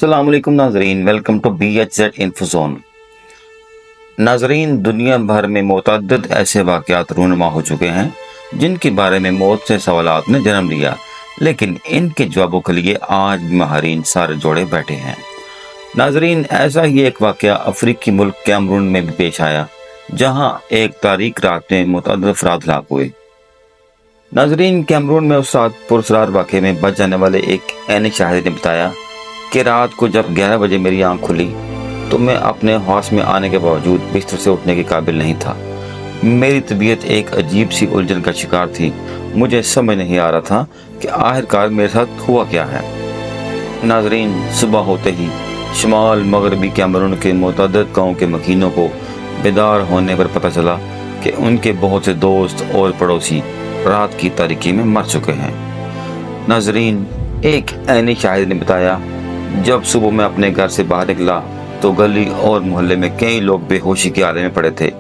अस्सलाम वालेकुम नाजरीन, वेलकम टू BHZ इन्फोज़ोन। नाजरीन, दुनिया भर में मुतअद्दिद ऐसे वाक़यात रूनुमा हो चुके हैं जिनके बारे में मौत से सवालात ने जन्म लिया, लेकिन इनके जवाबों के लिए आज भी माहिरीन सारे जोड़े बैठे हैं। नाजरीन, ऐसा ही एक वाक़या अफ्रीकी मुल्क कैमरून में भी पेश आया, जहाँ एक तारीक रात में मुतअद्दिद अफराद हलाक हुए। नाजरीन, कैमरून में उस रात पुरस्रार वाक़े में बच जाने वाले एक ऐने शाहिद ने बताया कि रात को जब 11 बजे मेरी आंख खुली तो मैं अपने होश में आने के बावजूद बिस्तर से उठने के काबिल नहीं था। मेरी तबीयत एक अजीब सी उलझन का शिकार थी। मुझे समझ नहीं आ रहा था कि आखिरकार मेरे साथ हुआ क्या है। नाजरीन, सुबह होते ही शुमाल मगरबी कैमरून के मुतअद्दिद गाँव के मकीनों को बेदार होने पर पता चला कि उनके बहुत से दोस्त और पड़ोसी रात की तारीकी में मर चुके हैं। नाजरीन, एक ऐनी शाहिद ने बताया, जब सुबह मैं अपने घर से बाहर निकला तो गली और मोहल्ले में कई लोग बेहोशी के आलम में पड़े थे।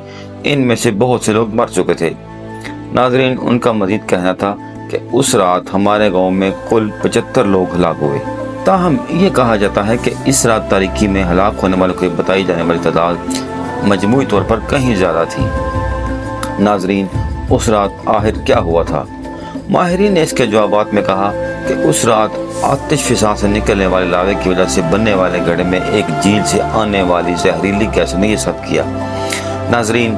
इनमें से बहुत से लोग मर चुके थे। नाजरीन, उनका मजीद कहना था कि उस रात हमारे गांव में कुल 75 लोग हलाक हुए। ताहम ये कहा जाता है कि इस रात तारीकी में हलाक होने वालों की बताई जाने वाली तादाद मजमूई तौर पर कहीं ज़्यादा थी। नाजरीन, उस रात आखिर क्या हुआ था? माहिरीन ने इसके जवाबात में कहा कि उस रात आतिश फिजा से निकलने वाले लावे की वजह से बनने वाले गड्ढे में एक झील से आने वाली जहरीली गैस ने यह सब किया। नाजरीन,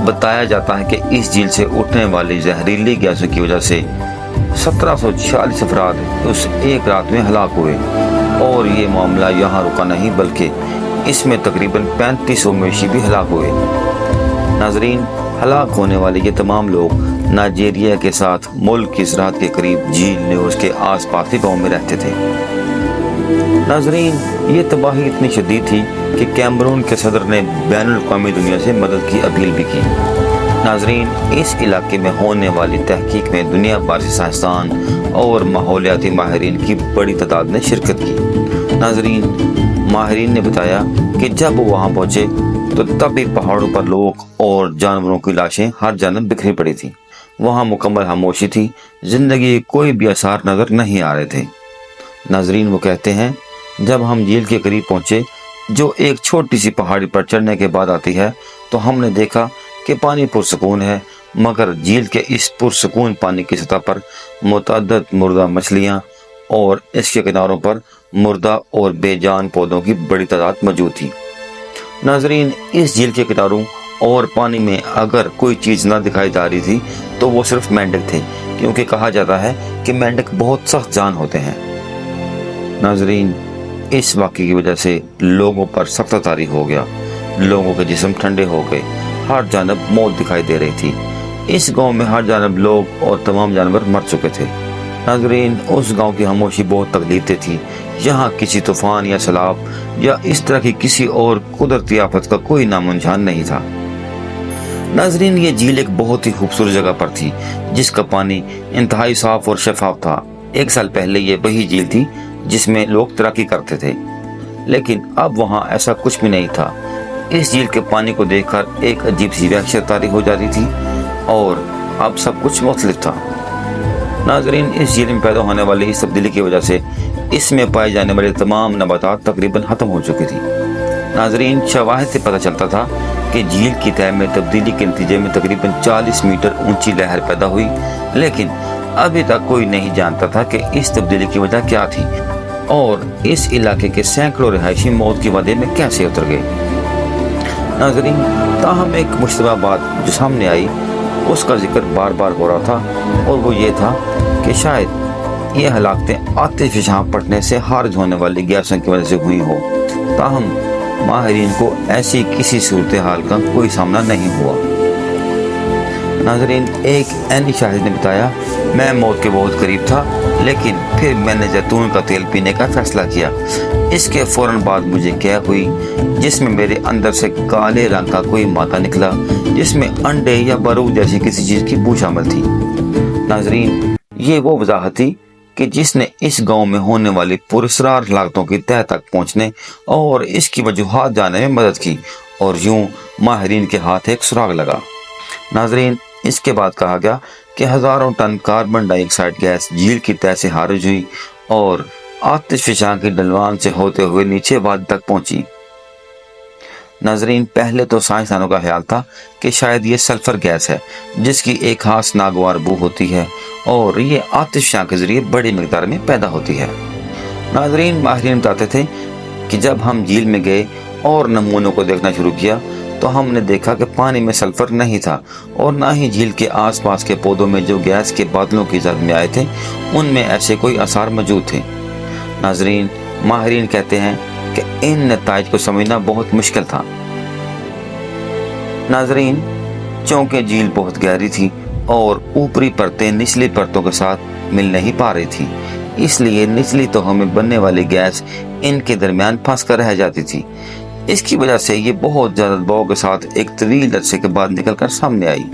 बताया जाता है कि इस झील से उठने वाली जहरीली गैसों की वजह से 1746 अफराद उस एक रात में हलाक हुए। और ये मामला यहाँ रुका नहीं, बल्कि इसमें तकरीबन 3500 मवेशी भी हलाक हुए। नाजरीन, हलाक होने वाले ये तमाम लोग नाइजीरिया के साथ मुल्क की सरहद के करीब झील ने उसके आस पास के गाँव में रहते थे। नाजरीन, ये तबाही इतनी शदीद थी कि कैमरून के सदर ने बैनुल अक़वामी दुनिया से मदद की अपील भी की। नाजरीन, इस इलाके में होने वाली तहकीक में दुनिया भर से साइंसदान और माहौलियाती माहिरीन की बड़ी तादाद ने शिरकत की। नाजरीन, माहिरीन ने बताया कि जब वो वहाँ पहुँचे तो तभी पहाड़ों पर लोग और जानवरों की लाशें हर जानब बिखरी पड़ी थी। वहाँ मुकम्मल खामोशी थी, जिंदगी के कोई भी आसार नजर नहीं आ रहे थे। नाजरीन, वो कहते हैं, जब हम झील के करीब पहुँचे, जो एक छोटी सी पहाड़ी पर चढ़ने के बाद आती है, तो हमने देखा कि पानी पुरसकून है, मगर झील के इस पुरसकून पानी की सतह पर मुतअद्दिद मुर्दा मछलियाँ और इसके किनारों पर मुर्दा और बेजान पौधों की बड़ी तादाद मौजूद थी। नाजरीन, इस झील के किनारों और पानी में अगर कोई चीज़ ना दिखाई जा रही थी तो वो सिर्फ मेंढक थे, क्योंकि कहा जाता है कि मेंढक बहुत सख्त जान होते हैं। नाजरीन, इस वाक़े की वजह से लोगों पर सख्त तारी हो गया। लोगों के जिस्म ठंडे हो गए, हर जानब मौत दिखाई दे रही थी। इस गांव में हर जानब लोग और तमाम जानवर मर चुके थे। नाजरीन, उस गांव की खामोशी बहुत तकलीफ दे थी। यहाँ किसी तूफान या सैलाब या इस तरह की किसी और कुदरती आफत का कोई नामो निशान नहीं था। नाजरीन, ये झील एक बहुत ही खूबसूरत जगह पर थी, जिसका पानी इंतहाई साफ और शफाफ था। 1 साल पहले ये वही झील थी जिसमें लोग तैराकी करते थे, लेकिन अब वहाँ ऐसा कुछ भी नहीं था। इस झील के पानी को देखकर एक अजीब सी वहशत तारी हो जाती थी और अब सब कुछ मुख्तलिफ था। नाजरीन, इस झील में पैदा होने वाली इस तब्दीली की वजह से इसमें पाए जाने वाले तमाम नबातात तकरीबन ख़त्म हो चुकी थी। नाजरीन, शवाहिद से पता चलता था कि झील की तह में तब्दीली के नतीजे में तकरीबन 40 मीटर ऊंची लहर पैदा हुई, लेकिन अभी तक कोई नहीं जानता था कि इस तब्दीली की वजह क्या थी और इस इलाके के सैकड़ों रिहायशी मौत की वजह में कैसे उतर गए। नाजरीन, ताहम एक मुश्तबा बात जो सामने आई, उसका जिक्र बार बार हो रहा था, और वो ये था कि शायद ये हलाकतें आतिश फिजा पड़ने से खारिज होने वाली गैसों की वजह से हुई हो। ताहम माहिरीन को ऐसी किसी सूरत हाल का कोई सामना नहीं हुआ। नाजरीन, एक ऐनी शाहिद ने बताया, मैं मौत के बहुत करीब था, लेकिन फिर मैंने जैतून का तेल पीने का फैसला किया। इसके फ़ौरन बाद मुझे क्या हुई, जिसमें मेरे अंदर से काले रंग का कोई मादा निकला, जिसमें अंडे या बारूद जैसी किसी चीज़ की बू शामिल थी। नाजरीन, ये वो वजाहत थी कि जिसने इस गांव में होने वाली पुरस्रार हलाकतों की तह तक पहुंचने और इसकी वजूहात जानने में मदद की, और यूं माहिरीन के हाथ एक सुराग लगा। नाजरीन, इसके बाद कहा गया कि हज़ारों टन कार्बन डाइऑक्साइड गैस झील की तह से खारिज हुई और आतिश फिशां की ढलवान से होते हुए नीचे वादी तक पहुंची। नाजरीन, पहले तो साइंसदानों का ख्याल था कि शायद ये सल्फर गैस है जिसकी एक खास नागवार बू होती है और ये आतिश फिशां के जरिए बड़ी मिकदार में पैदा होती है। नाजरीन, माहिरीन बताते थे कि जब हम झील में गए और नमूनों को देखना शुरू किया तो हमने देखा कि पानी में सल्फर नहीं था और ना ही झील के आसपास के पौधों में जो गैस के बादलों की जद में आए थे उनमें ऐसे कोई आसार मौजूद थे। नाजरीन, माहिरीन कहते हैं कि इन नताइज को समझना बहुत मुश्किल था। नाजरीन, चूंकि झील बहुत गहरी थी और ऊपरी परतें निचली परतों के साथ मिल नहीं पा रही थी, इसलिए निचली तहों में बनने वाली गैस इनके दरमियान फंस कर रह जाती थी। इसकी वजह से ये बहुत ज्यादा दबाव के साथ एक तवील अरसे के बाद निकलकर सामने आई।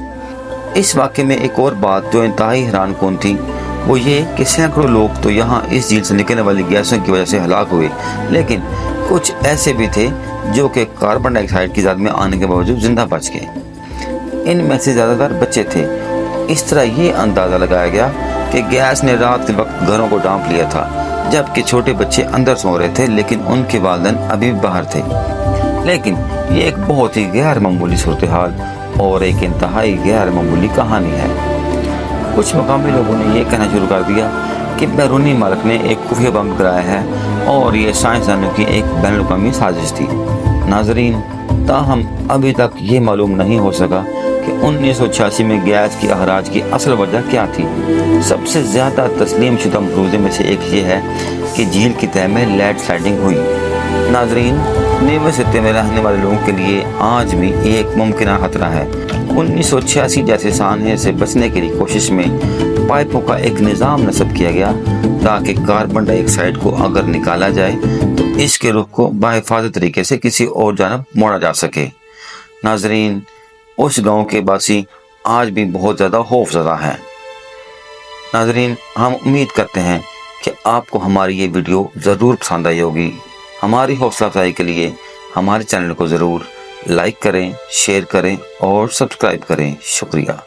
इस वाक़े में एक और बात जो इंतहाई हैरान कौन थी वो ये कि सैकड़ों लोग तो यहाँ इस झील से निकलने वाली गैसों की वजह से हलाक हुए, लेकिन कुछ ऐसे भी थे जो कि कार्बन डाइऑक्साइड की ज़द में आने के बावजूद जिंदा बच गए। इनमें से ज़्यादातर बच्चे थे। इस तरह ये अंदाज़ा लगाया गया कि गैस ने रात के वक्त घरों को ढांप लिया था, जबकि छोटे बच्चे अंदर सो रहे थे लेकिन उनके वालिदैन अभी भी बाहर थे। लेकिन ये एक बहुत ही गैर मामूली सूरत हाल और एक इंतहाई गैर मामूली कहानी है। कुछ मकामी लोगों ने यह कहना शुरू कर दिया कि बैरूनी मुल्क ने एक खुफिया बम गिराया है और ये साइंसदानों की एक बैनुल-अक़वामी साजिश थी। नाजरीन, ताहम अभी तक ये मालूम नहीं हो सका कि 1986 में गैस की अखराज की असल वजह क्या थी। सबसे ज़्यादा तस्लीम शुदा मफरूज़े में से एक ये है कि झील की तह में लैंड स्लाइडिंग हुई। नाजरीन, नीवे सतह में रहने वाले लोगों के लिए आज भी एक मुमकिन खतरा है। 1986 जैसे सानहे से बचने की कोशिश में पाइपों का एक निज़ाम नस्ब किया गया ताकि कार्बन डाइऑक्साइड को अगर निकाला जाए तो इसके रुख को बाहिफाजत तरीके से किसी और जानब मोड़ा जा सके। नाजरीन, उस गांव के बासी आज भी बहुत ज़्यादा खौफज़दा हैं। नाजरीन, हम उम्मीद करते हैं कि आपको हमारी ये वीडियो ज़रूर पसंद आई होगी। हमारी हौसला अफजाई के लिए हमारे चैनल को ज़रूर लाइक करें, शेयर करें और सब्सक्राइब करें। शुक्रिया।